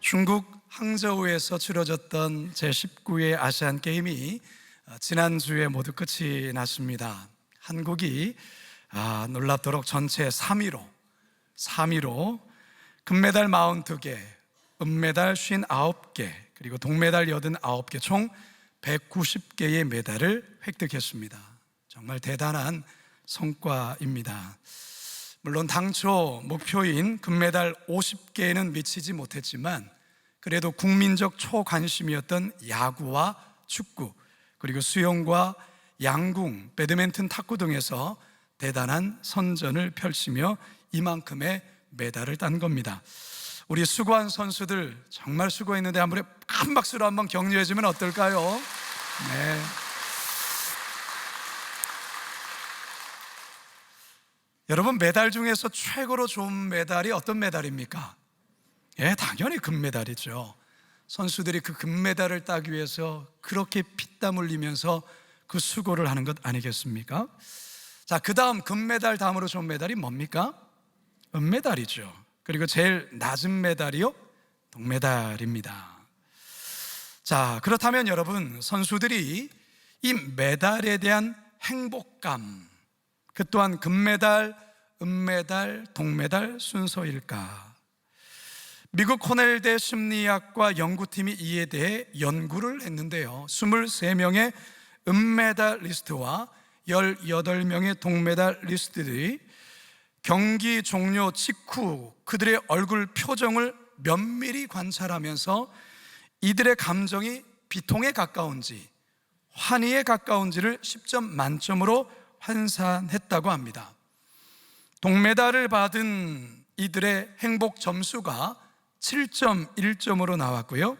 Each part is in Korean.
중국 항저우에서 치러졌던 제19회 아시안 게임이 지난주에 모두 끝이 났습니다. 한국이 놀랍도록 전체 3위로 금메달 42개, 은메달 59개, 그리고 동메달 89개, 총 190개의 메달을 획득했습니다. 정말 대단한 성과입니다. 물론 당초 목표인 금메달 50개에는 미치지 못했지만 그래도 국민적 초관심이었던 야구와 축구, 그리고 수영과 양궁, 배드민턴, 탁구 등에서 대단한 선전을 펼치며 이만큼의 메달을 딴 겁니다. 우리 수고한 선수들 정말 수고했는데 한번 큰 박수로 한번 격려해 주면 어떨까요? 네. 여러분, 메달 중에서 최고로 좋은 메달이 어떤 메달입니까? 예, 당연히 금메달이죠. 선수들이 그 금메달을 따기 위해서 그렇게 피땀 흘리면서 그 수고를 하는 것 아니겠습니까? 자, 그 다음 금메달 다음으로 좋은 메달이 뭡니까? 은메달이죠. 그리고 제일 낮은 메달이요? 동메달입니다. 자, 그렇다면 여러분, 선수들이 이 메달에 대한 행복감, 그 또한 금메달, 은메달, 동메달 순서일까? 미국 코넬대 심리학과 연구팀이 이에 대해 연구를 했는데요, 23명의 은메달리스트와 18명의 동메달리스트들이 경기 종료 직후 그들의 얼굴 표정을 면밀히 관찰하면서 이들의 감정이 비통에 가까운지 환희에 가까운지를 10점 만점으로 환산했다고 합니다. 동메달을 받은 이들의 행복 점수가 7.1점으로 나왔고요,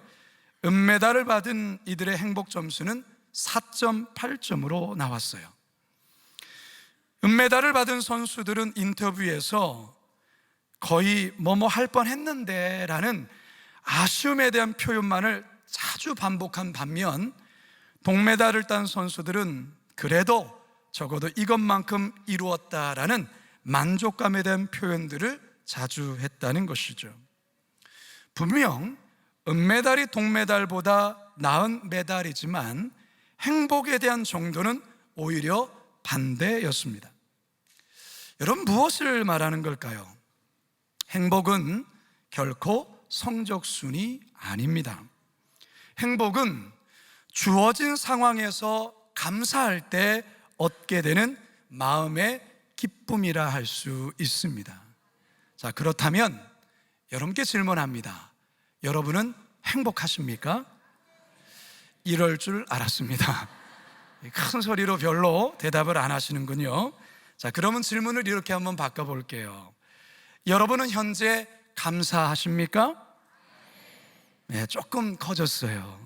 은메달을 받은 이들의 행복 점수는 4.8점으로 나왔어요. 은메달을 받은 선수들은 인터뷰에서 거의 뭐뭐 할 뻔했는데 라는 아쉬움에 대한 표현만을 자주 반복한 반면, 동메달을 딴 선수들은 그래도 적어도 이것만큼 이루었다라는 만족감에 대한 표현들을 자주 했다는 것이죠. 분명 은메달이 동메달보다 나은 메달이지만 행복에 대한 정도는 오히려 반대였습니다. 여러분, 무엇을 말하는 걸까요? 행복은 결코 성적순이 아닙니다. 행복은 주어진 상황에서 감사할 때 얻게 되는 마음의 기쁨이라 할 수 있습니다. 자, 그렇다면 여러분께 질문합니다. 여러분은 행복하십니까? 이럴 줄 알았습니다. 큰 소리로 별로 대답을 안 하시는군요. 자, 그러면 질문을 이렇게 한번 바꿔볼게요. 여러분은 현재 감사하십니까? 네, 조금 커졌어요.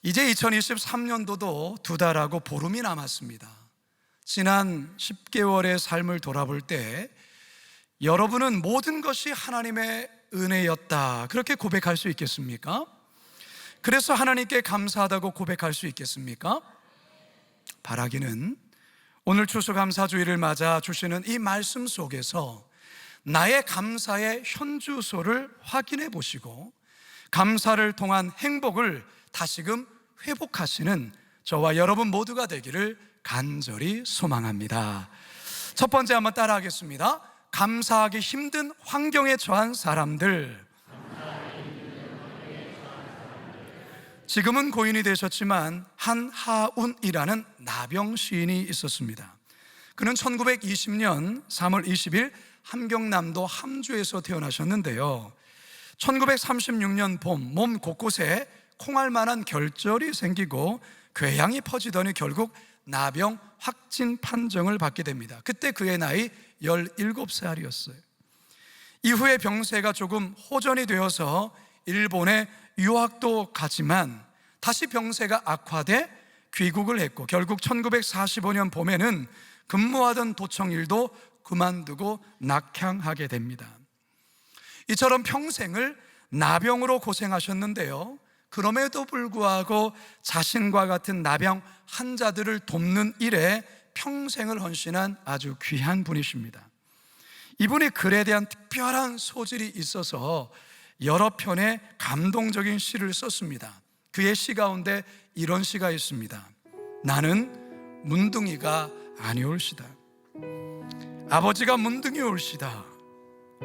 이제 2023년도도 2달하고 보름이 남았습니다. 지난 10개월의 삶을 돌아볼 때 여러분은 모든 것이 하나님의 은혜였다, 그렇게 고백할 수 있겠습니까? 그래서 하나님께 감사하다고 고백할 수 있겠습니까? 바라기는 오늘 추수감사주일을 맞아 주시는 이 말씀 속에서 나의 감사의 현주소를 확인해 보시고 감사를 통한 행복을 다시금 회복하시는 저와 여러분 모두가 되기를 간절히 소망합니다. 첫 번째 한번 따라 하겠습니다. 감사하기 힘든 환경에 처한 사람들. 지금은 고인이 되셨지만 한하운이라는 나병 시인이 있었습니다. 그는 1920년 3월 20일 함경남도 함주에서 태어나셨는데요, 1936년 봄 몸 곳곳에 콩알만한 결절이 생기고 궤양이 퍼지더니 결국 나병 확진 판정을 받게 됩니다. 그때 그의 나이 17살이었어요. 이후에 병세가 조금 호전이 되어서 일본에 유학도 가지만 다시 병세가 악화돼 귀국을 했고 결국 1945년 봄에는 근무하던 도청 일도 그만두고 낙향하게 됩니다. 이처럼 평생을 나병으로 고생하셨는데요, 그럼에도 불구하고 자신과 같은 나병 환자들을 돕는 일에 평생을 헌신한 아주 귀한 분이십니다. 이분의 글에 대한 특별한 소질이 있어서 여러 편의 감동적인 시를 썼습니다. 그의 시 가운데 이런 시가 있습니다. 나는 문둥이가 아니올시다. 아버지가 문둥이 올시다.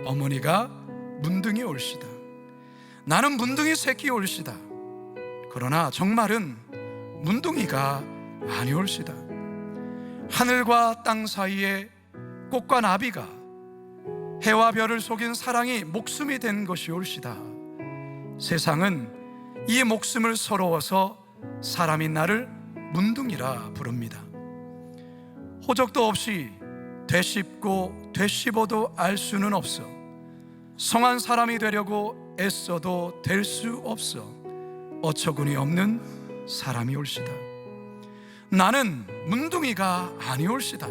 어머니가 문둥이 올시다. 나는 문둥이 새끼 올시다. 그러나 정말은 문둥이가 아니올시다. 하늘과 땅 사이에 꽃과 나비가 해와 별을 속인 사랑이 목숨이 된 것이 올시다. 세상은 이 목숨을 서러워서 사람이 나를 문둥이라 부릅니다. 호적도 없이 되씹고 되씹어도 알 수는 없어. 성한 사람이 되려고 애써도 될 수 없어. 어처구니 없는 사람이 올시다. 나는 문둥이가 아니올시다.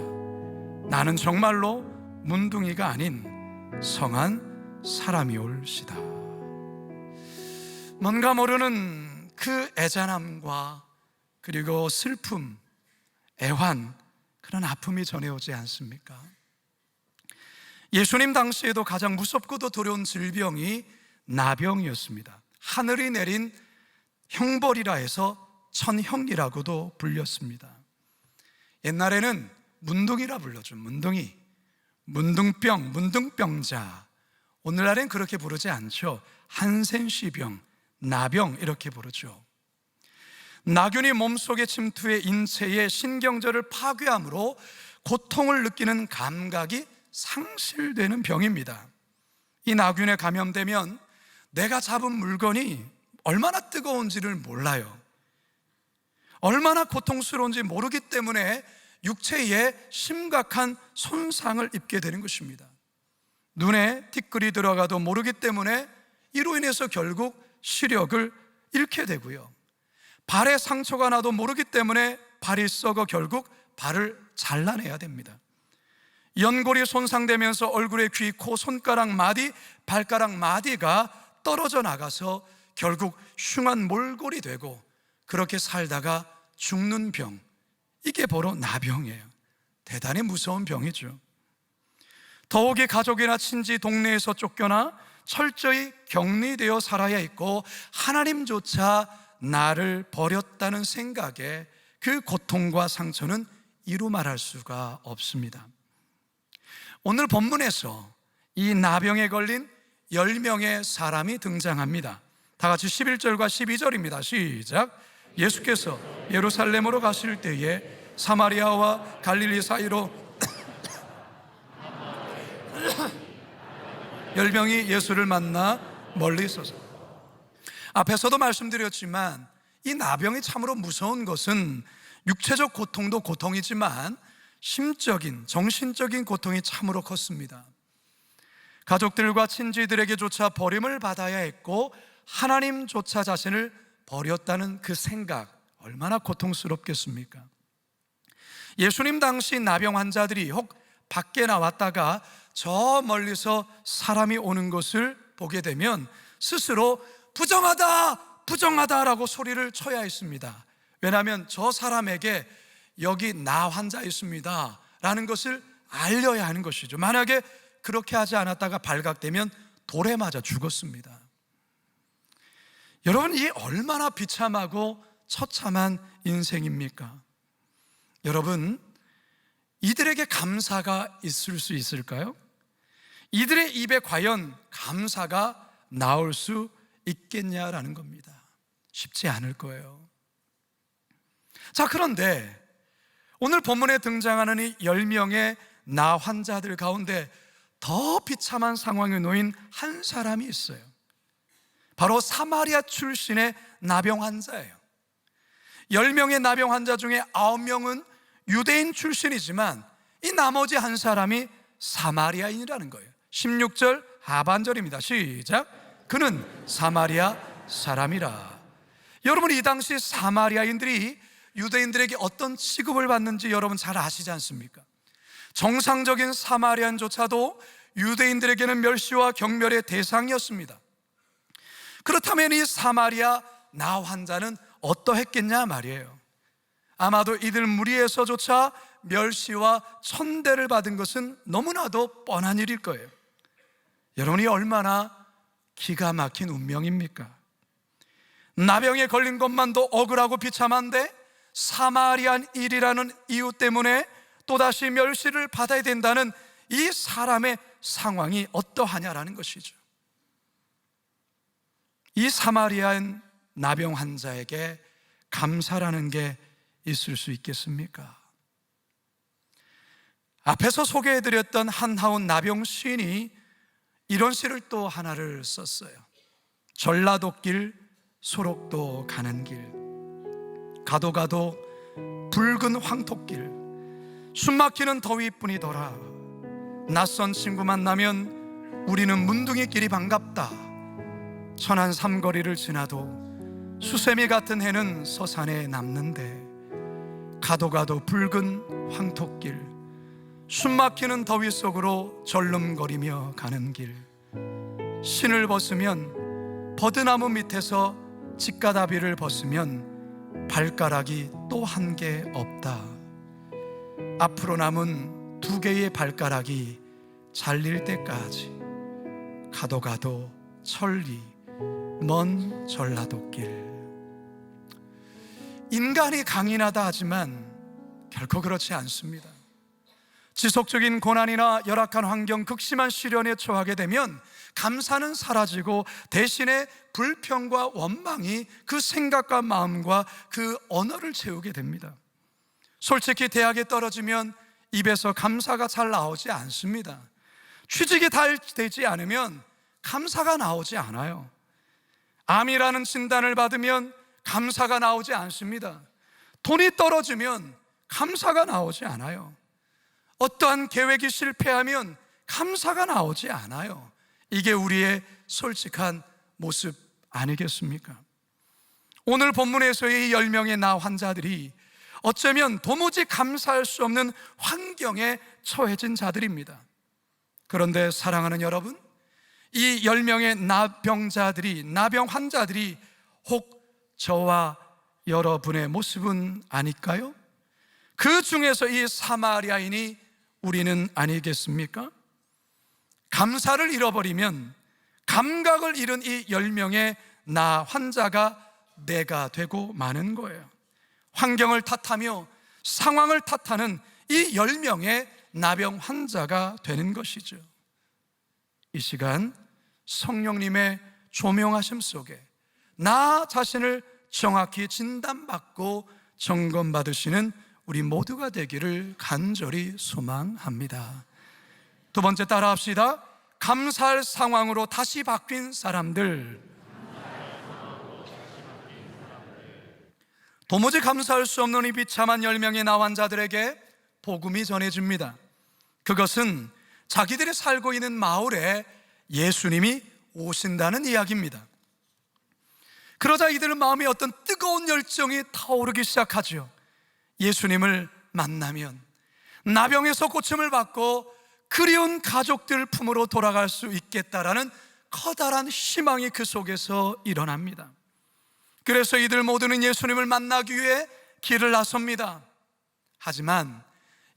나는 정말로 문둥이가 아닌 성한 사람이 올시다. 뭔가 모르는 그 애잔함과 그리고 슬픔, 애환, 그런 아픔이 전해오지 않습니까? 예수님 당시에도 가장 무섭고도 두려운 질병이 나병이었습니다. 하늘이 내린 형벌이라 해서 천형이라고도 불렸습니다. 옛날에는 문둥이라 불렀죠. 문둥이, 문둥병, 문둥병자. 오늘날엔 그렇게 부르지 않죠. 한센시병, 나병 이렇게 부르죠. 나균이 몸속에 침투해 인체의 신경절을 파괴함으로 고통을 느끼는 감각이 상실되는 병입니다. 이 나균에 감염되면 내가 잡은 물건이 얼마나 뜨거운지를 몰라요. 얼마나 고통스러운지 모르기 때문에 육체에 심각한 손상을 입게 되는 것입니다. 눈에 티끌이 들어가도 모르기 때문에 이로 인해서 결국 시력을 잃게 되고요. 발에 상처가 나도 모르기 때문에 발이 썩어 결국 발을 잘라내야 됩니다. 연골이 손상되면서 얼굴에 귀, 코, 손가락 마디, 발가락 마디가 떨어져 나가서 결국 흉한 몰골이 되고 그렇게 살다가 죽는 병, 이게 바로 나병이에요. 대단히 무서운 병이죠. 더욱이 가족이나 친지, 동네에서 쫓겨나 철저히 격리되어 살아야 했고 하나님조차 나를 버렸다는 생각에 그 고통과 상처는 이루 말할 수가 없습니다. 오늘 본문에서 이 나병에 걸린 10명의 사람이 등장합니다. 다 같이 11절과 12절입니다. 시작. 예수께서 예루살렘으로 가실 때에 사마리아와 갈릴리 사이로 10명이 예수를 만나 멀리 있어서, 앞에서도 말씀드렸지만 이 나병이 참으로 무서운 것은 육체적 고통도 고통이지만 심적인, 정신적인 고통이 참으로 컸습니다. 가족들과 친지들에게조차 버림을 받아야 했고 하나님조차 자신을 버렸다는 그 생각, 얼마나 고통스럽겠습니까? 예수님 당시 나병 환자들이 혹 밖에 나왔다가 저 멀리서 사람이 오는 것을 보게 되면 스스로 부정하다, 부정하다라고 소리를 쳐야 했습니다. 왜냐하면 저 사람에게 여기 나 환자 있습니다 라는 것을 알려야 하는 것이죠. 만약에 그렇게 하지 않았다가 발각되면 돌에 맞아 죽었습니다. 여러분, 이 얼마나 비참하고 처참한 인생입니까? 여러분, 이들에게 감사가 있을 수 있을까요? 이들의 입에 과연 감사가 나올 수 있겠냐라는 겁니다. 쉽지 않을 거예요. 자, 그런데 오늘 본문에 등장하는 이 10명의 나 환자들 가운데 더 비참한 상황에 놓인 한 사람이 있어요. 바로 사마리아 출신의 나병 환자예요. 10명의 나병 환자 중에 9명은 유대인 출신이지만 이 나머지 한 사람이 사마리아인이라는 거예요. 16절 하반절입니다. 시작. 그는 사마리아 사람이라. 여러분, 이 당시 사마리아인들이 유대인들에게 어떤 취급을 받는지 여러분 잘 아시지 않습니까? 정상적인 사마리아인조차도 유대인들에게는 멸시와 경멸의 대상이었습니다. 그렇다면 이 사마리아 나 환자는 어떠했겠냐 말이에요. 아마도 이들 무리에서조차 멸시와 천대를 받은 것은 너무나도 뻔한 일일 거예요. 여러분이 얼마나 기가 막힌 운명입니까? 나병에 걸린 것만도 억울하고 비참한데 사마리아인이라는 이유 때문에 또다시 멸시를 받아야 된다는 이 사람의 상황이 어떠하냐라는 것이죠. 이 사마리아인 나병 환자에게 감사라는 게 있을 수 있겠습니까? 앞에서 소개해드렸던 한하운 나병 시인이 이런 시를 또 하나를 썼어요. 전라도길 소록도 가는 길, 가도 가도 붉은 황토길, 숨막히는 더위뿐이더라. 낯선 친구 만나면 우리는 문둥이끼리 반갑다. 천안 삼거리를 지나도 수세미 같은 해는 서산에 남는데, 가도 가도 붉은 황토길, 숨막히는 더위 속으로 절름거리며 가는 길, 신을 벗으면 버드나무 밑에서 직가다비를 벗으면 발가락이 또 한 개 없다. 앞으로 남은 2개의 발가락이 잘릴 때까지 가도 가도 천리 먼 전라도길. 인간이 강인하다 하지만 결코 그렇지 않습니다. 지속적인 고난이나 열악한 환경, 극심한 시련에 처하게 되면 감사는 사라지고 대신에 불평과 원망이 그 생각과 마음과 그 언어를 채우게 됩니다. 솔직히 대학에 떨어지면 입에서 감사가 잘 나오지 않습니다. 취직이 잘 되지 않으면 감사가 나오지 않아요. 암이라는 진단을 받으면 감사가 나오지 않습니다. 돈이 떨어지면 감사가 나오지 않아요. 어떠한 계획이 실패하면 감사가 나오지 않아요. 이게 우리의 솔직한 모습 아니겠습니까? 오늘 본문에서의 이 10명의 나 환자들이 어쩌면 도무지 감사할 수 없는 환경에 처해진 자들입니다. 그런데 사랑하는 여러분, 이 10명의 나병 환자들이 혹 저와 여러분의 모습은 아닐까요? 그 중에서 이 사마리아인이 우리는 아니겠습니까? 감사를 잃어버리면 감각을 잃은 이 10명의 나 환자가 내가 되고 마는 거예요. 환경을 탓하며 상황을 탓하는 이 10명의 나병 환자가 되는 것이죠. 이 시간 성령님의 조명하심 속에 나 자신을 정확히 진단받고 점검받으시는 우리 모두가 되기를 간절히 소망합니다. 두 번째 따라합시다. 감사할 상황으로 다시 바뀐 사람들. 도무지 감사할 수 없는 이 비참한 10명의 나 환자들에게 복음이 전해집니다. 그것은 자기들이 살고 있는 마을에 예수님이 오신다는 이야기입니다. 그러자 이들 마음에 어떤 뜨거운 열정이 타오르기 시작하죠. 예수님을 만나면 나병에서 고침을 받고 그리운 가족들 품으로 돌아갈 수 있겠다라는 커다란 희망이 그 속에서 일어납니다. 그래서 이들 모두는 예수님을 만나기 위해 길을 나섭니다. 하지만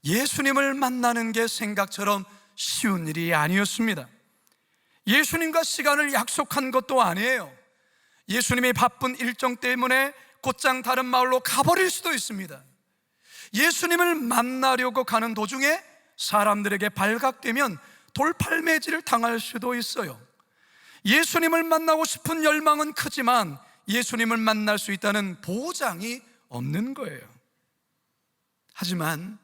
예수님을 만나는 게 생각처럼 쉬운 일이 아니었습니다. 예수님과 시간을 약속한 것도 아니에요. 예수님이 바쁜 일정 때문에 곧장 다른 마을로 가버릴 수도 있습니다. 예수님을 만나려고 가는 도중에 사람들에게 발각되면 돌팔매질을 당할 수도 있어요. 예수님을 만나고 싶은 열망은 크지만 예수님을 만날 수 있다는 보장이 없는 거예요. 하지만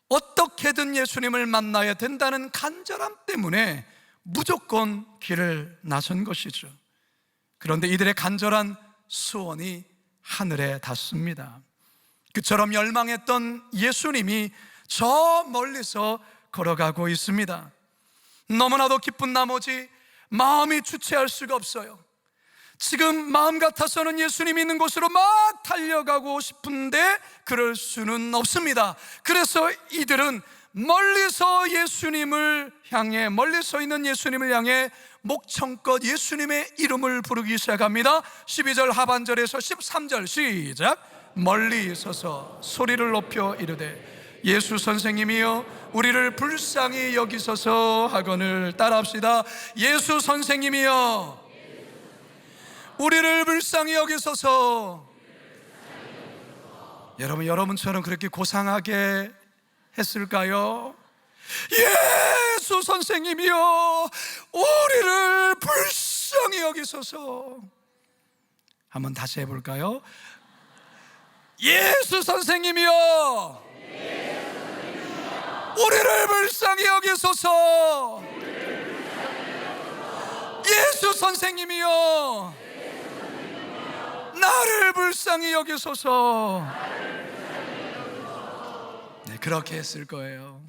어떻게든 예수님을 만나야 된다는 간절함 때문에 무조건 길을 나선 것이죠. 그런데 이들의 간절한 소원이 하늘에 닿습니다. 그처럼 열망했던 예수님이 저 멀리서 걸어가고 있습니다. 너무나도 기쁜 나머지 마음이 주체할 수가 없어요. 지금 마음 같아서는 예수님이 있는 곳으로 막 달려가고 싶은데 그럴 수는 없습니다. 그래서 이들은 멀리서 예수님을 향해, 멀리서 있는 예수님을 향해 목청껏 예수님의 이름을 부르기 시작합니다. 12절 하반절에서 13절 시작. 멀리 서서 소리를 높여 이르되 예수 선생님이여 우리를 불쌍히 여기소서 하거늘. 따라합시다. 예수 선생님이여 우리를 불쌍히 여기소서. 여러분처럼 그렇게 고상하게 했을까요? 예수 선생님이여, 우리를 불쌍히 여기소서. 한번 다시 해볼까요? 예수 선생님이여, 우리를 불쌍히 여기소서. 예수 선생님이여, 나를 불쌍히 여기소서. 네, 그렇게 했을 거예요.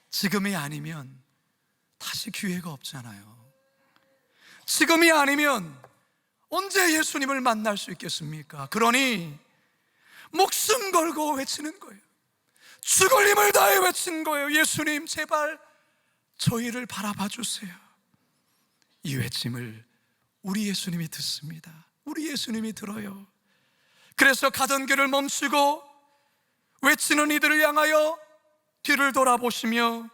지금이 아니면 다시 기회가 없잖아요. 지금이 아니면 언제 예수님을 만날 수 있겠습니까? 그러니 목숨 걸고 외치는 거예요. 죽을 힘을 다해 외친 거예요. 예수님, 제발 저희를 바라봐 주세요. 이 외침을 우리 예수님이 듣습니다. 우리 예수님이 들어요. 그래서 가던 길을 멈추고 외치는 이들을 향하여 뒤를 돌아보시며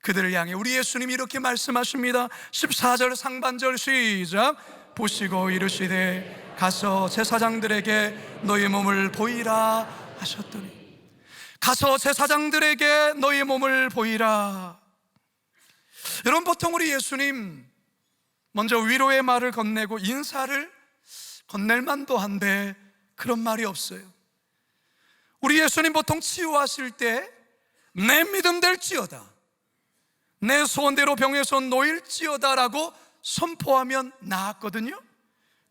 그들을 향해 우리 예수님이 이렇게 말씀하십니다. 14절 상반절 시작. 보시고 이르시되 가서 제사장들에게 너희 몸을 보이라 하셨더니, 가서 제사장들에게 너희 몸을 보이라. 여러분, 보통 우리 예수님 먼저 위로의 말을 건네고 인사를 건넬 만도 한데 그런 말이 없어요. 우리 예수님 보통 치유하실 때 내 믿음 될지어다, 내 소원대로 병에서 놓일지어다 라고 선포하면 나았거든요.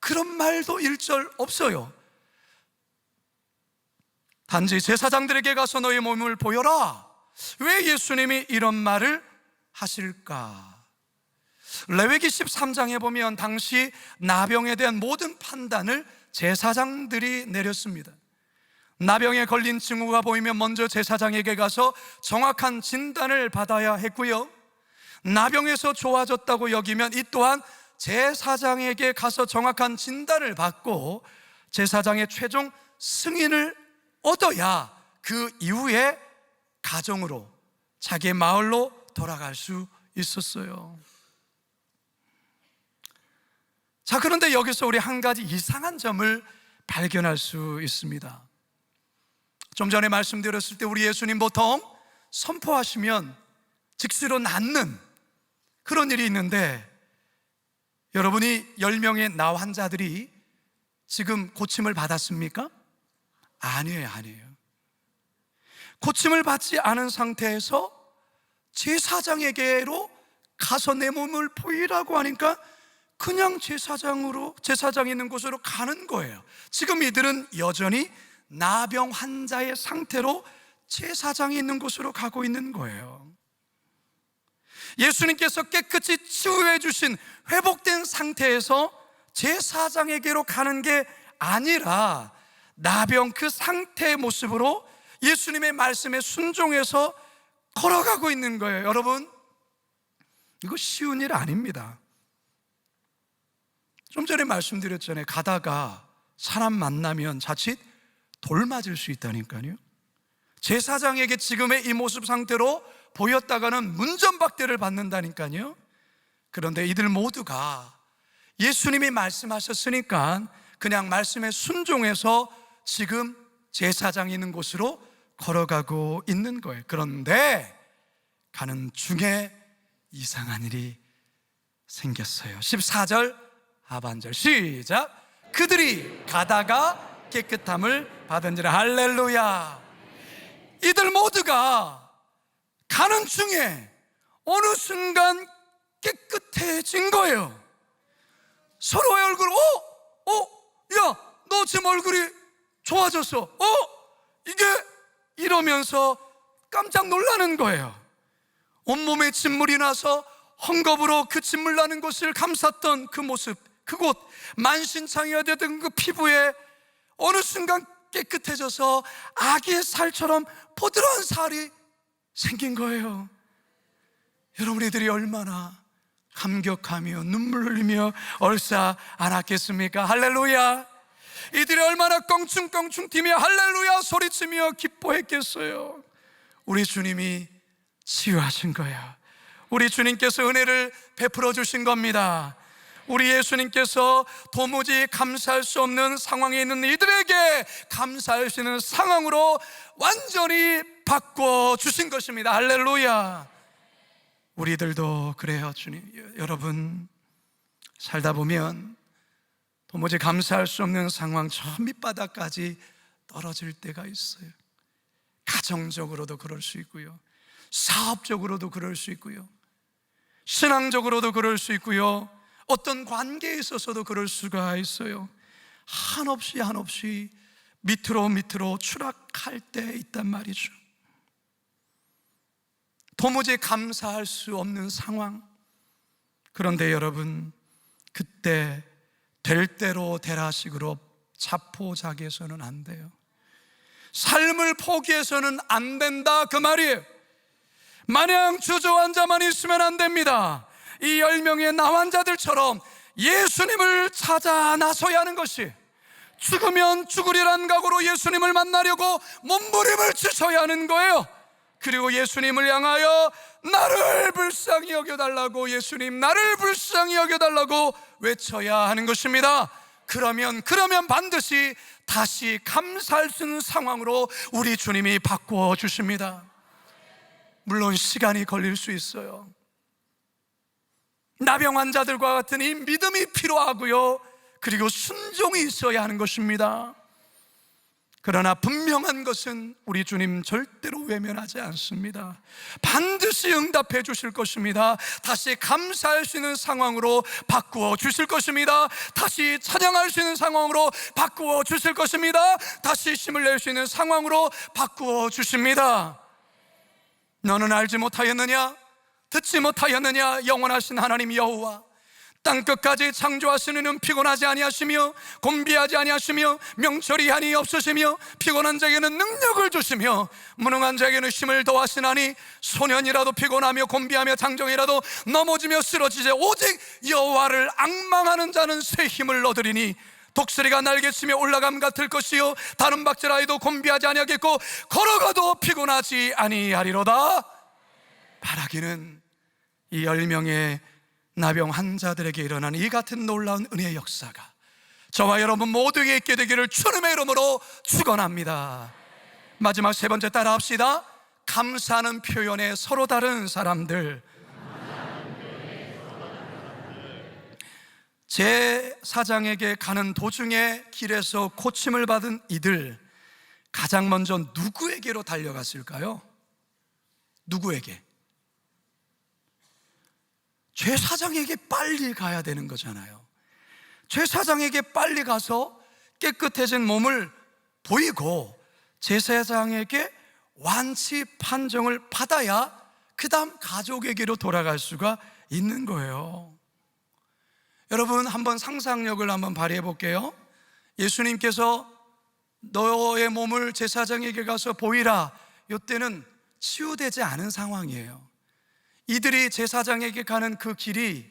그런 말도 1절 없어요. 단지 제사장들에게 가서 너의 몸을 보여라. 왜 예수님이 이런 말을 하실까? 레위기 13장에 보면 당시 나병에 대한 모든 판단을 제사장들이 내렸습니다. 나병에 걸린 징후가 보이면 먼저 제사장에게 가서 정확한 진단을 받아야 했고요, 나병에서 좋아졌다고 여기면 이 또한 제사장에게 가서 정확한 진단을 받고 제사장의 최종 승인을 얻어야 그 이후에 가정으로, 자기의 마을로 돌아갈 수 있었어요. 자, 그런데 여기서 우리 한 가지 이상한 점을 발견할 수 있습니다. 좀 전에 말씀드렸을 때 우리 예수님 보통 선포하시면 즉시로 낫는 그런 일이 있는데, 여러분이 10명의 나 환자들이 지금 고침을 받았습니까? 아니에요. 고침을 받지 않은 상태에서 제사장에게로 가서 내 몸을 보이라고 하니까 그냥 제사장이 있는 곳으로 가는 거예요. 지금 이들은 여전히 나병 환자의 상태로 제사장이 있는 곳으로 가고 있는 거예요. 예수님께서 깨끗이 치유해 주신 회복된 상태에서 제사장에게로 가는 게 아니라 나병 그 상태의 모습으로 예수님의 말씀에 순종해서 걸어가고 있는 거예요. 여러분, 이거 쉬운 일 아닙니다. 좀 전에 말씀드렸잖아요. 가다가 사람 만나면 자칫 돌 맞을 수 있다니까요. 제사장에게 지금의 이 모습 상태로 보였다가는 문전박대를 받는다니까요. 그런데 이들 모두가 예수님이 말씀하셨으니까 그냥 말씀에 순종해서 지금 제사장이 있는 곳으로 걸어가고 있는 거예요. 그런데 가는 중에 이상한 일이 생겼어요. 14절 하반절 시작. 그들이 가다가 깨끗함을 받은지라. 할렐루야. 이들 모두가 가는 중에 어느 순간 깨끗해진 거예요. 서로의 얼굴, 야, 너 지금 얼굴이 좋아졌어. 이게 이러면서 깜짝 놀라는 거예요. 온몸에 진물이 나서 헝겊으로 그 진물 나는 곳을 감쌌던 그 모습, 그곳 만신창이가 되던 그 피부에 어느 순간 깨끗해져서 아기의 살처럼 보드러운 살이 생긴 거예요. 여러분, 이들이 얼마나 감격하며 눈물 흘리며 얼싸 안았겠습니까? 할렐루야. 이들이 얼마나 껑충껑충 뛰며 할렐루야 소리치며 기뻐했겠어요. 우리 주님이 치유하신 거예요. 우리 주님께서 은혜를 베풀어 주신 겁니다. 우리 예수님께서 도무지 감사할 수 없는 상황에 있는 이들에게 감사할 수 있는 상황으로 완전히 바꿔주신 것입니다. 할렐루야. 우리들도 그래요. 주님, 여러분 살다 보면 도무지 감사할 수 없는 상황, 저 밑바닥까지 떨어질 때가 있어요. 가정적으로도 그럴 수 있고요, 사업적으로도 그럴 수 있고요, 신앙적으로도 그럴 수 있고요, 어떤 관계에 있어서도 그럴 수가 있어요. 한없이 밑으로 추락할 때 있단 말이죠. 도무지 감사할 수 없는 상황. 그런데 여러분, 그때 될 대로 되라식으로 자포자기해서는 안 돼요. 삶을 포기해서는 안 된다, 그 말이에요. 마냥 주저한 자만 있으면 안 됩니다. 이 10명의 나환자들처럼 예수님을 찾아 나서야 하는 것이, 죽으면 죽으리란 각오로 예수님을 만나려고 몸부림을 치셔야 하는 거예요. 그리고 예수님을 향하여 나를 불쌍히 여겨달라고, 예수님 나를 불쌍히 여겨달라고 외쳐야 하는 것입니다. 그러면 반드시 다시 감사할 수 있는 상황으로 우리 주님이 바꾸어 주십니다. 물론 시간이 걸릴 수 있어요. 나병 환자들과 같은 이 믿음이 필요하고요, 그리고 순종이 있어야 하는 것입니다. 그러나 분명한 것은 우리 주님 절대로 외면하지 않습니다. 반드시 응답해 주실 것입니다. 다시 감사할 수 있는 상황으로 바꾸어 주실 것입니다. 다시 찬양할 수 있는 상황으로 바꾸어 주실 것입니다. 다시 힘을 낼 수 있는 상황으로 바꾸어 주십니다. 너는 알지 못하였느냐? 듣지 못하였느냐? 영원하신 하나님 여호와, 땅끝까지 창조하시는 이는 피곤하지 아니하시며 곤비하지 아니하시며 명철이 한이 없으시며 피곤한 자에게는 능력을 주시며 무능한 자에게는 힘을 더하시나니 소년이라도 피곤하며 곤비하며 장정이라도 넘어지며 쓰러지지 오직 여호와를 앙망하는 자는 새 힘을 얻으리니 독수리가 날개치며 올라감 같을 것이요 다른 박질아이도 곤비하지 아니하겠고 걸어가도 피곤하지 아니하리로다. 바라기는 이 10명의 나병 환자들에게 일어난 이 같은 놀라운 은혜의 역사가 저와 여러분 모두에게 있게 되기를 주님의 이름으로 축원합니다. 마지막 세 번째 따라 합시다. 감사하는 표현에 서로 다른 사람들. 제사장에게 가는 도중에 길에서 고침을 받은 이들, 가장 먼저 누구에게로 달려갔을까요? 누구에게? 제사장에게 빨리 가야 되는 거잖아요. 제사장에게 빨리 가서 깨끗해진 몸을 보이고 제사장에게 완치 판정을 받아야 그 다음 가족에게로 돌아갈 수가 있는 거예요. 여러분, 한번 상상력을 한번 발휘해 볼게요. 예수님께서 너의 몸을 제사장에게 가서 보이라, 이때는 치유되지 않은 상황이에요. 이들이 제사장에게 가는 그 길이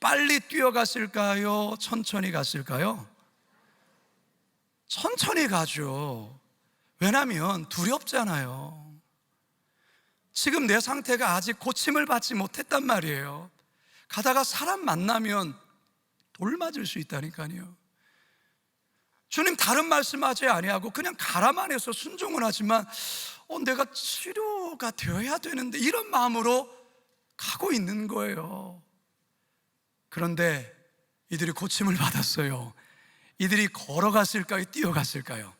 빨리 뛰어갔을까요? 천천히 갔을까요? 천천히 가죠. 왜냐하면 두렵잖아요. 지금 내 상태가 아직 고침을 받지 못했단 말이에요. 가다가 사람 만나면 돌 맞을 수 있다니까요. 주님 다른 말씀하지 아니하고 그냥 가라만 해서 순종은 하지만 내가 치료가 되어야 되는데, 이런 마음으로 가고 있는 거예요. 그런데 이들이 고침을 받았어요. 이들이 걸어갔을까요? 뛰어갔을까요?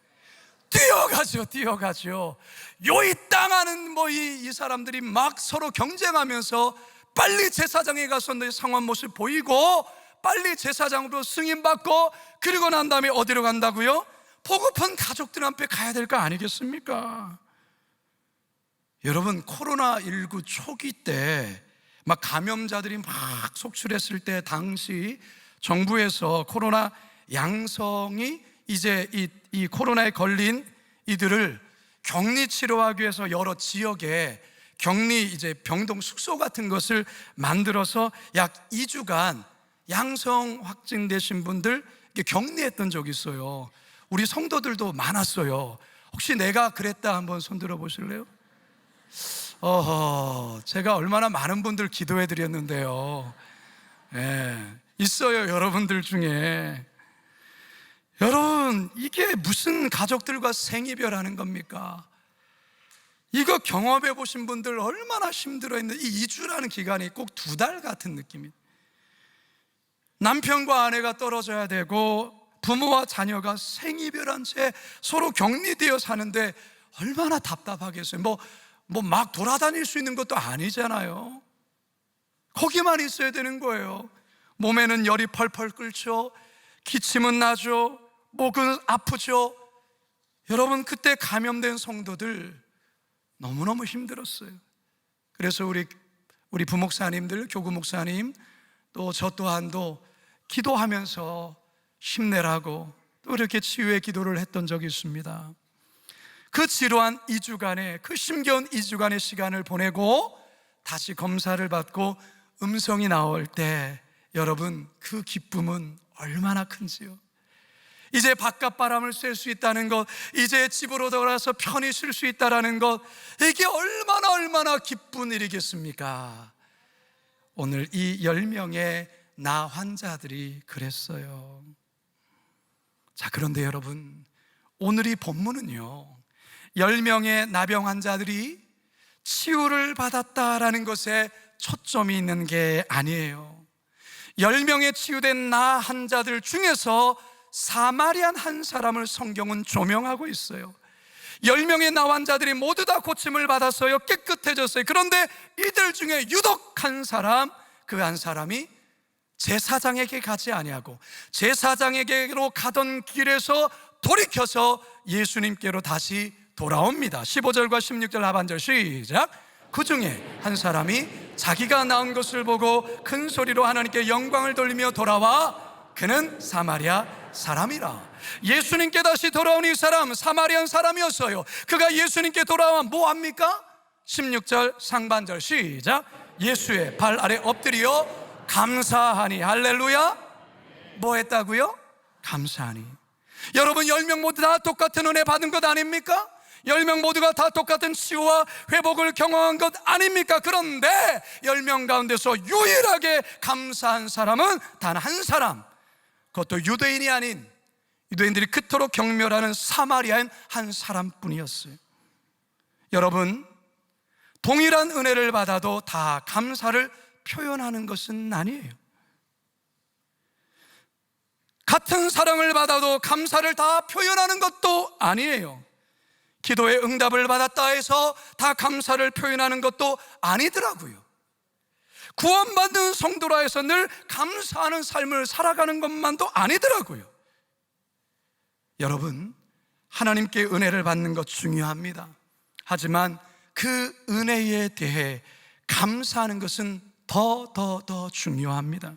뛰어가죠. 요이 땅하는 이 사람들이 막 서로 경쟁하면서 빨리 제사장에 가서 내 상황 모습 보이고 빨리 제사장으로 승인받고, 그리고 난 다음에 어디로 간다고요? 보고픈 가족들 앞에 가야 될 거 아니겠습니까? 여러분, 코로나19 초기 때 막 감염자들이 막 속출했을 때 당시 정부에서 코로나 양성이 이제 이 코로나에 걸린 이들을 격리 치료하기 위해서 여러 지역에 격리 이제 병동 숙소 같은 것을 만들어서 약 2주간 양성 확진되신 분들 격리했던 적이 있어요. 우리 성도들도 많았어요. 혹시 내가 그랬다 한번 손들어 보실래요? 제가 얼마나 많은 분들 기도해 드렸는데요. 있어요, 여러분들 중에. 여러분, 이게 무슨 가족들과 생이별하는 겁니까? 이거 경험해 보신 분들 얼마나 힘들어했는지. 이 2주라는 기간이 꼭 2달 같은 느낌이에요. 남편과 아내가 떨어져야 되고 부모와 자녀가 생이별한 채 서로 격리되어 사는데 얼마나 답답하겠어요. 뭐 막 돌아다닐 수 있는 것도 아니잖아요. 거기만 있어야 되는 거예요. 몸에는 열이 펄펄 끓죠. 기침은 나죠. 목은 아프죠. 여러분, 그때 감염된 성도들 너무너무 힘들었어요. 그래서 우리 부목사님들, 교구 목사님, 또 저 또한도 기도하면서 힘내라고 또 이렇게 치유의 기도를 했던 적이 있습니다. 그 지루한 2주간의, 그 힘겨운 2주간의 시간을 보내고 다시 검사를 받고 음성이 나올 때 여러분, 그 기쁨은 얼마나 큰지요. 이제 바깥 바람을 쐴 수 있다는 것, 이제 집으로 돌아서 편히 쉴 수 있다는 것, 이게 얼마나 기쁜 일이겠습니까? 오늘 이 10명의 나 환자들이 그랬어요. 자, 그런데 여러분, 오늘 이 본문은요, 10명의 나병 환자들이 치유를 받았다라는 것에 초점이 있는 게 아니에요. 10명의 치유된 나 환자들 중에서 사마리안 한 사람을 성경은 조명하고 있어요. 10명의 나 환자들이 모두 다 고침을 받았어요. 깨끗해졌어요. 그런데 이들 중에 유독 한 사람, 그 한 사람이 제사장에게 가지 아니하고 제사장에게로 가던 길에서 돌이켜서 예수님께로 다시 돌아옵니다. 15절과 16절 하반절 시작. 그 중에 한 사람이 자기가 나은 것을 보고 큰 소리로 하나님께 영광을 돌리며 돌아와 그는 사마리아 사람이라. 예수님께 다시 돌아온 이 사람 사마리안 사람이었어요. 그가 예수님께 돌아와 뭐합니까? 16절 상반절 시작. 예수의 발 아래 엎드려 감사하니. 할렐루야. 뭐 했다고요? 감사하니. 여러분, 10명 모두 다 똑같은 은혜 받은 것 아닙니까? 10명 모두가 다 똑같은 치유와 회복을 경험한 것 아닙니까? 그런데 10명 가운데서 유일하게 감사한 사람은 단 한 사람, 그것도 유대인이 아닌, 유대인들이 그토록 경멸하는 사마리아인 한 사람뿐이었어요. 여러분, 동일한 은혜를 받아도 다 감사를 표현하는 것은 아니에요. 같은 사랑을 받아도 감사를 다 표현하는 것도 아니에요. 기도의 응답을 받았다 해서 다 감사를 표현하는 것도 아니더라고요. 구원받은 성도라 해서 늘 감사하는 삶을 살아가는 것만도 아니더라고요. 여러분, 하나님께 은혜를 받는 것 중요합니다. 하지만 그 은혜에 대해 감사하는 것은 더 중요합니다.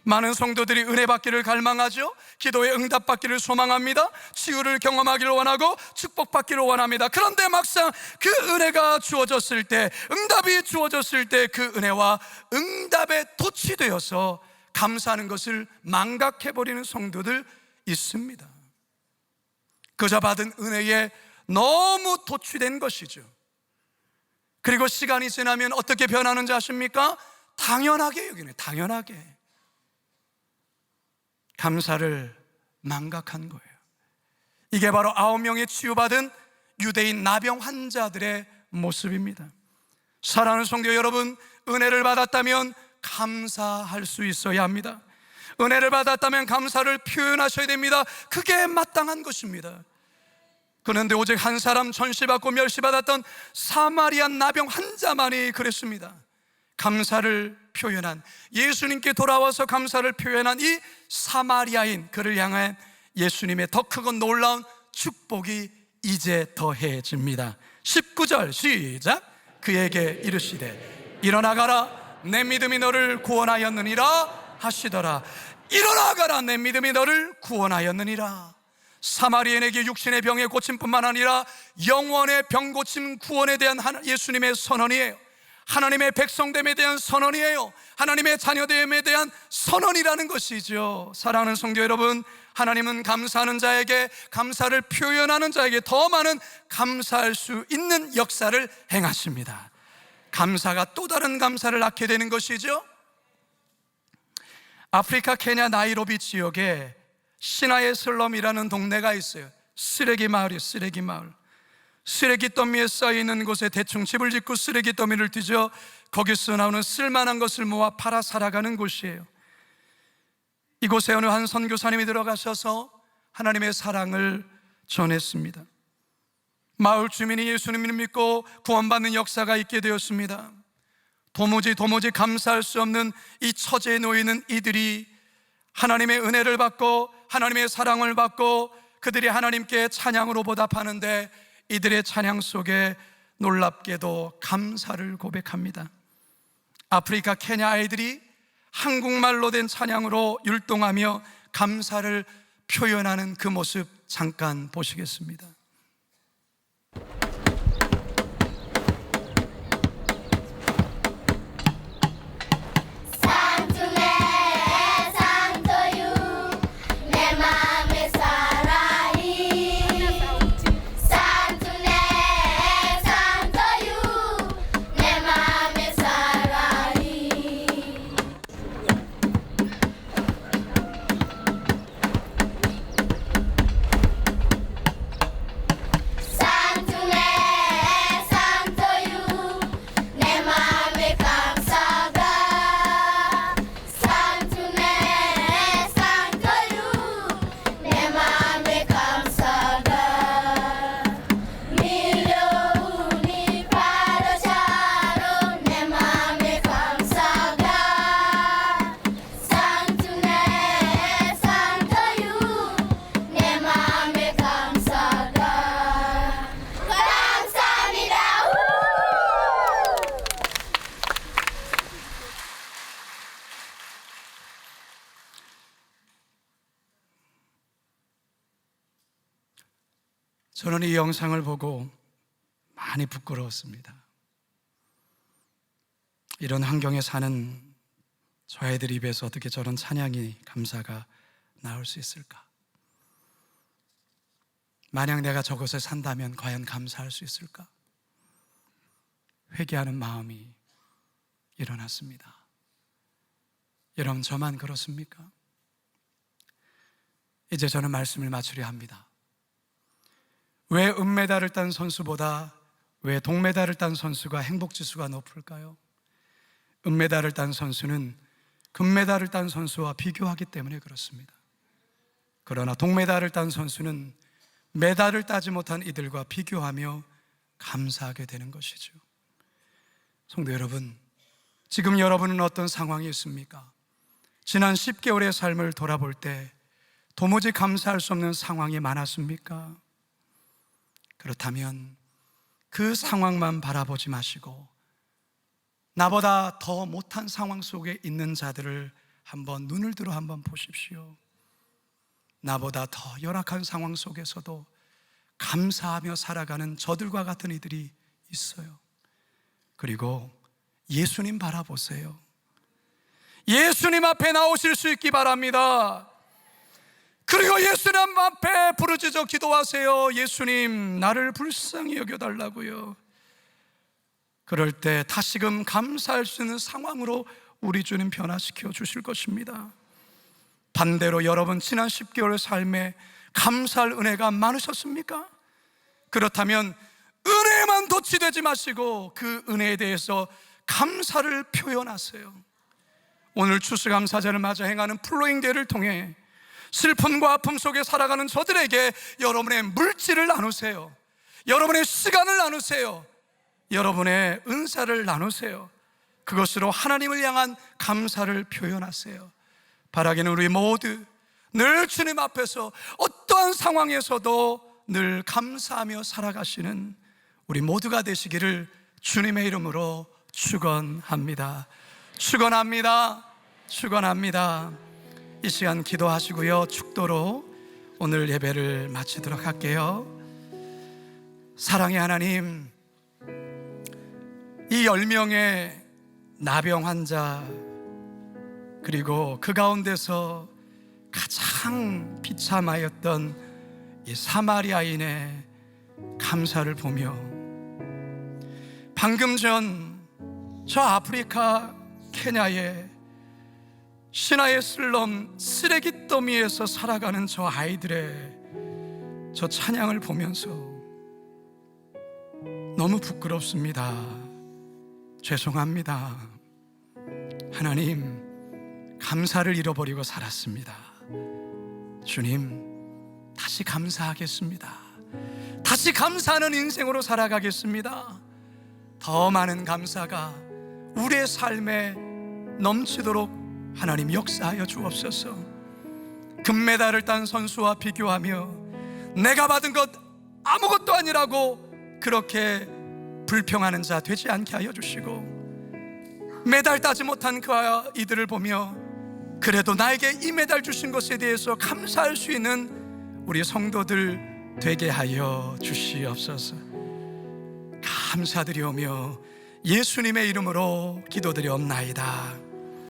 많은 성도들이 은혜 받기를 갈망하죠. 기도의 응답 받기를 소망합니다. 치유를 경험하기를 원하고 축복 받기를 원합니다. 그런데 막상 그 은혜가 주어졌을 때, 응답이 주어졌을 때 그 은혜와 응답에 도취되어서 감사하는 것을 망각해버리는 성도들 있습니다. 그저 받은 은혜에 너무 도취된 것이죠. 그리고 시간이 지나면 어떻게 변하는지 아십니까? 당연하게 여기네. 당연하게 감사를 망각한 거예요. 이게 바로 9명의 치유받은 유대인 나병 환자들의 모습입니다. 사랑하는 성도 여러분, 은혜를 받았다면 감사할 수 있어야 합니다. 은혜를 받았다면 감사를 표현하셔야 됩니다. 그게 마땅한 것입니다. 그런데 오직 한 사람, 전시받고 멸시받았던 사마리안 나병 환자만이 그랬습니다. 감사를 표현한, 예수님께 돌아와서 감사를 표현한 이 사마리아인, 그를 향한 예수님의 더 크고 놀라운 축복이 이제 더해집니다. 19절 시작. 그에게 이르시되 일어나가라, 내 믿음이 너를 구원하였느니라 하시더라. 일어나가라, 내 믿음이 너를 구원하였느니라. 사마리아인에게 육신의 병의 고침뿐만 아니라 영원의 병 고침 구원에 대한 예수님의 선언이에요. 하나님의 백성됨에 대한 선언이에요. 하나님의 자녀됨에 대한 선언이라는 것이죠. 사랑하는 성도 여러분, 하나님은 감사하는 자에게, 감사를 표현하는 자에게 더 많은 감사할 수 있는 역사를 행하십니다. 감사가 또 다른 감사를 낳게 되는 것이죠. 아프리카 케냐 나이로비 지역에 시나의 슬럼이라는 동네가 있어요. 쓰레기 마을이에요. 쓰레기 마을. 쓰레기 더미에 쌓여있는 곳에 대충 집을 짓고 쓰레기 더미를 뒤져 거기서 나오는 쓸만한 것을 모아 팔아 살아가는 곳이에요. 이곳에 어느 한 선교사님이 들어가셔서 하나님의 사랑을 전했습니다. 마을 주민이 예수님을 믿고 구원받는 역사가 있게 되었습니다. 도무지 감사할 수 없는 이 처지에 놓이는 이들이 하나님의 은혜를 받고 하나님의 사랑을 받고 그들이 하나님께 찬양으로 보답하는데, 이들의 찬양 속에 놀랍게도 감사를 고백합니다. 아프리카 케냐 아이들이 한국말로 된 찬양으로 율동하며 감사를 표현하는 그 모습 잠깐 보시겠습니다. 저는 이 영상을 보고 많이 부끄러웠습니다. 이런 환경에 사는 저 아이들 입에서 어떻게 저런 찬양이, 감사가 나올 수 있을까? 만약 내가 저곳에 산다면 과연 감사할 수 있을까? 회개하는 마음이 일어났습니다. 여러분, 저만 그렇습니까? 이제 저는 말씀을 마치려 합니다. 왜 은메달을 딴 선수보다 왜 동메달을 딴 선수가 행복지수가 높을까요? 은메달을 딴 선수는 금메달을 딴 선수와 비교하기 때문에 그렇습니다. 그러나 동메달을 딴 선수는 메달을 따지 못한 이들과 비교하며 감사하게 되는 것이죠. 성도 여러분, 지금 여러분은 어떤 상황이 있습니까? 지난 10개월의 삶을 돌아볼 때 도무지 감사할 수 없는 상황이 많았습니까? 그렇다면 그 상황만 바라보지 마시고 나보다 더 못한 상황 속에 있는 자들을 한번 눈을 들어 한번 보십시오. 나보다 더 열악한 상황 속에서도 감사하며 살아가는 저들과 같은 이들이 있어요. 그리고 예수님 바라보세요. 예수님 앞에 나오실 수 있기 바랍니다. 그리고 예수님 앞에 부르짖어 기도하세요. 예수님, 나를 불쌍히 여겨달라고요. 그럴 때 다시금 감사할 수 있는 상황으로 우리 주님 변화시켜 주실 것입니다. 반대로 여러분, 지난 10개월 삶에 감사할 은혜가 많으셨습니까? 그렇다면 은혜만 도취되지 마시고 그 은혜에 대해서 감사를 표현하세요. 오늘 추수감사절을 맞아 행하는 플로잉 데이를 통해 슬픔과 아픔 속에 살아가는 저들에게 여러분의 물질을 나누세요. 여러분의 시간을 나누세요. 여러분의 은사를 나누세요. 그것으로 하나님을 향한 감사를 표현하세요. 바라기는 우리 모두 늘 주님 앞에서 어떠한 상황에서도 늘 감사하며 살아가시는 우리 모두가 되시기를 주님의 이름으로 축원합니다. 축원합니다. 축원합니다. 이 시간 기도하시고요, 축도로 오늘 예배를 마치도록 할게요. 사랑의 하나님, 이 10명의 나병 환자, 그리고 그 가운데서 가장 비참하였던 이 사마리아인의 감사를 보며 방금 전 저 아프리카 케냐에 신화의 슬럼 쓰레기 더미에서 살아가는 저 아이들의 저 찬양을 보면서 너무 부끄럽습니다. 죄송합니다. 하나님, 감사를 잃어버리고 살았습니다. 주님, 다시 감사하겠습니다. 다시 감사하는 인생으로 살아가겠습니다. 더 많은 감사가 우리의 삶에 넘치도록 하나님 역사하여 주옵소서. 금메달을 딴 선수와 비교하며 내가 받은 것 아무것도 아니라고 그렇게 불평하는 자 되지 않게 하여 주시고, 메달 따지 못한 그 아이들을 보며 그래도 나에게 이 메달 주신 것에 대해서 감사할 수 있는 우리 성도들 되게 하여 주시옵소서. 감사드리오며 예수님의 이름으로 기도드리옵나이다.